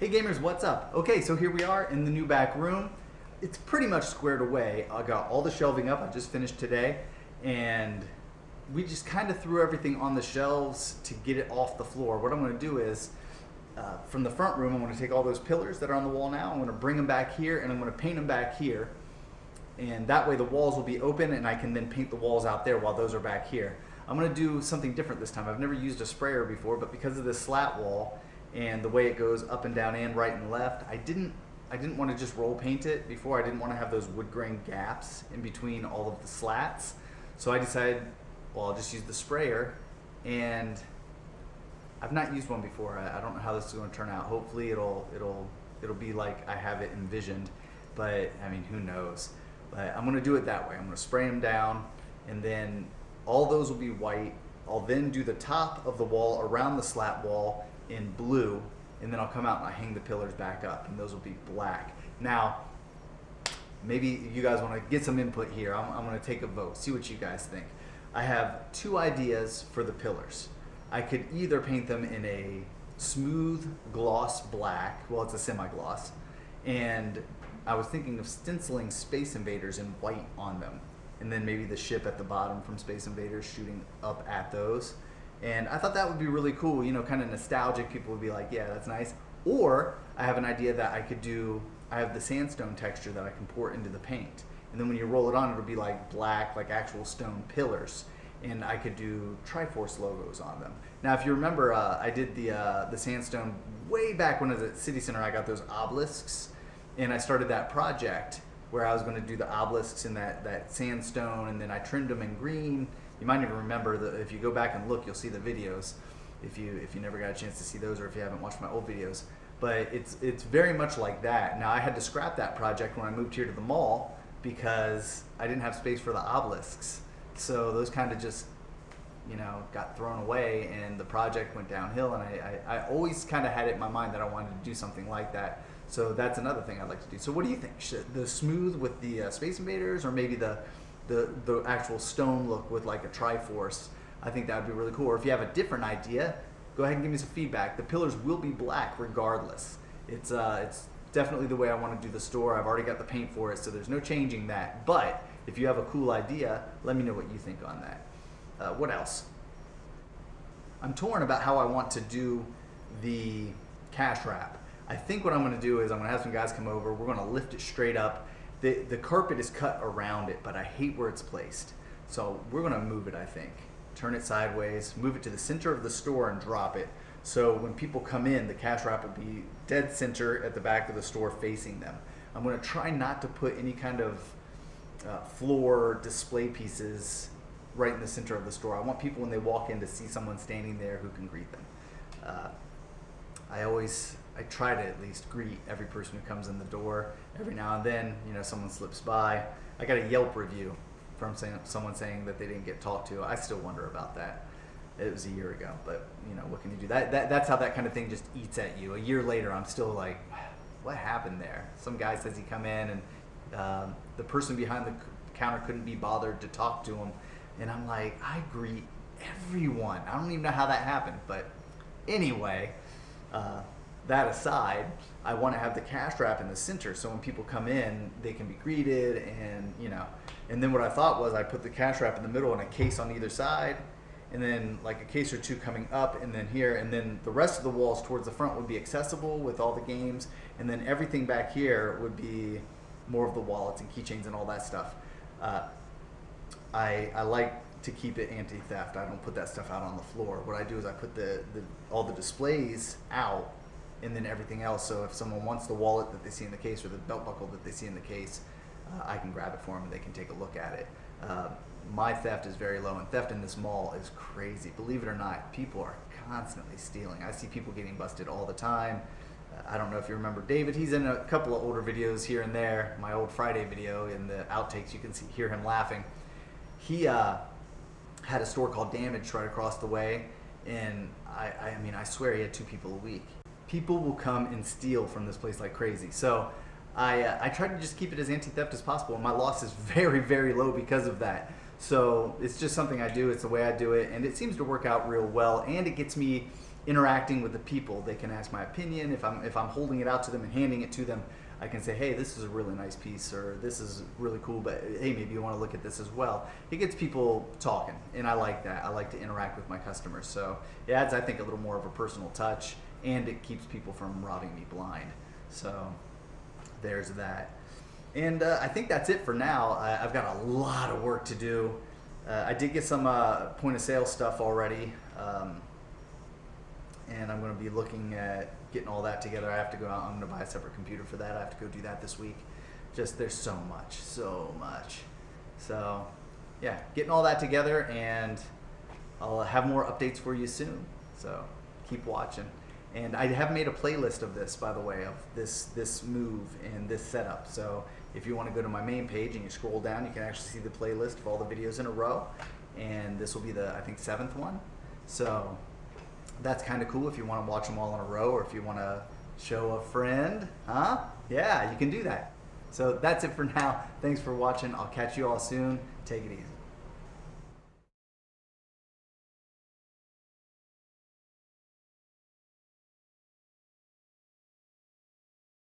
Hey gamers, what's up? Okay, so here we are in the new back room. It's pretty much squared away. I got all the shelving up, I just finished today, and we just kind of threw everything on the shelves to get it off the floor. What I'm going to do is, from the front room, I'm going to take all those pillars that are on the wall now, I'm going to bring them back here, and I'm going to paint them back here. And that way the walls will be open, and I can then paint the walls out there while those are back here. I'm going to do something different this time. I've never used a sprayer before, but because of this slat wall and the way it goes up and down and right and left, I didn't want to just roll paint it before. I didn't want to have those wood grain gaps in between all of the slats. So I decided, well, I'll just use the sprayer, and I've not used one before. I don't know how this is going to turn out. Hopefully it'll be like I have it envisioned, but I mean, who knows? But I'm going to do it that way. I'm going to spray them down, and then all those will be white. I'll then do the top of the wall around the slat wall in blue, and then I'll come out and I hang the pillars back up, and those will be black. Now, maybe you guys want to get some input here. I'm going to take a vote, see what you guys think. I have two ideas for the pillars. I could either paint them in a smooth gloss black, well, it's a semi-gloss, and I was thinking of stenciling Space Invaders in white on them, and then maybe the ship at the bottom from Space Invaders shooting up at those. And I thought that would be really cool, you know, kind of nostalgic. People would be like, yeah, that's nice. Or I have an idea that I could do, I have the sandstone texture that I can pour into the paint. And then when you roll it on, it'll be like black, like actual stone pillars. And I could do Triforce logos on them. Now, if you remember, I did the sandstone way back when I was at City Center. I got those obelisks, and I started that project where I was going to do the obelisks in that sandstone, and then I trimmed them in green. You might even remember that if you go back and look, you'll see the videos. If you never got a chance to see those, or if you haven't watched my old videos, but it's very much like that. Now I had to scrap that project when I moved here to the mall because I didn't have space for the obelisks. So those kind of just, you know, got thrown away, and the project went downhill. And I always kind of had it in my mind that I wanted to do something like that. So that's another thing I'd like to do. So what do you think? Should the smooth with the Space Invaders, or maybe the actual stone look with like a Triforce? I think that would be really cool. Or if you have a different idea, go ahead and give me some feedback. The pillars will be black regardless. It's definitely the way I want to do the store. I've already got the paint for it, so there's no changing that. But if you have a cool idea, let me know what you think on that. What else? I'm torn about how I want to do the cash wrap. I think what I'm going to do is I'm going to have some guys come over. We're going to lift it straight up. The carpet is cut around it, but I hate where it's placed. So we're going to move it, I think. Turn it sideways, move it to the center of the store, and drop it. So when people come in, the cash wrap will be dead center at the back of the store facing them. I'm going to try not to put any kind of floor display pieces right in the center of the store. I want people, when they walk in, to see someone standing there who can greet them. I try to at least greet every person who comes in the door. Every now and then, you know, someone slips by. I got a Yelp review from someone saying that they didn't get talked to. I still wonder about that. It was a year ago, but you know, what can you do? That's how that kind of thing just eats at you. A year later, I'm still like, what happened there? Some guy says he come in, and the person behind the counter couldn't be bothered to talk to him, and I'm like, I greet everyone. I don't even know how that happened, but anyway. That aside, I want to have the cash wrap in the center, so when people come in, they can be greeted, and you know. And then what I thought was I put the cash wrap in the middle and a case on either side, and then like a case or two coming up, and then here, and then the rest of the walls towards the front would be accessible with all the games, and then everything back here would be more of the wallets and keychains and all that stuff. I like to keep it anti-theft. I don't put that stuff out on the floor. What I do is I put all the displays out, and then everything else. So if someone wants the wallet that they see in the case, or the belt buckle that they see in the case, I can grab it for them and they can take a look at it. My theft is very low, and theft in this mall is crazy. Believe it or not, people are constantly stealing. I see people getting busted all the time. I don't know if you remember David. He's in a couple of older videos here and there. My old Friday video, in the outtakes, you can hear him laughing. He had a store called Damage right across the way, and I mean, I swear he had 2 people a week. People will come and steal from this place like crazy. So I try to just keep it as anti-theft as possible, and my loss is very, very low because of that. So it's just something I do. It's the way I do it, and it seems to work out real well, and it gets me interacting with the people. They can ask my opinion. If I'm holding it out to them and handing it to them, I can say, hey, this is a really nice piece, or this is really cool, but hey, maybe you want to look at this as well. It gets people talking, and I like that. I like to interact with my customers. So it adds, I think, a little more of a personal touch, and it keeps people from robbing me blind. So there's that. And I think that's it for now. I've got a lot of work to do. I did get some point of sale stuff already. And I'm going to be looking at getting all that together. I have to go out. I'm going to buy a separate computer for that. I have to go do that this week. Just there's so much. So yeah, getting all that together, and I'll have more updates for you soon. So keep watching. And I have made a playlist of this, by the way, of this move and this setup. So if you want to go to my main page and you scroll down, you can actually see the playlist of all the videos in a row. And this will be the, I think, 7th one. So that's kind of cool if you want to watch them all in a row, or if you want to show a friend, huh? Yeah, you can do that. So that's it for now. Thanks for watching. I'll catch you all soon. Take it easy.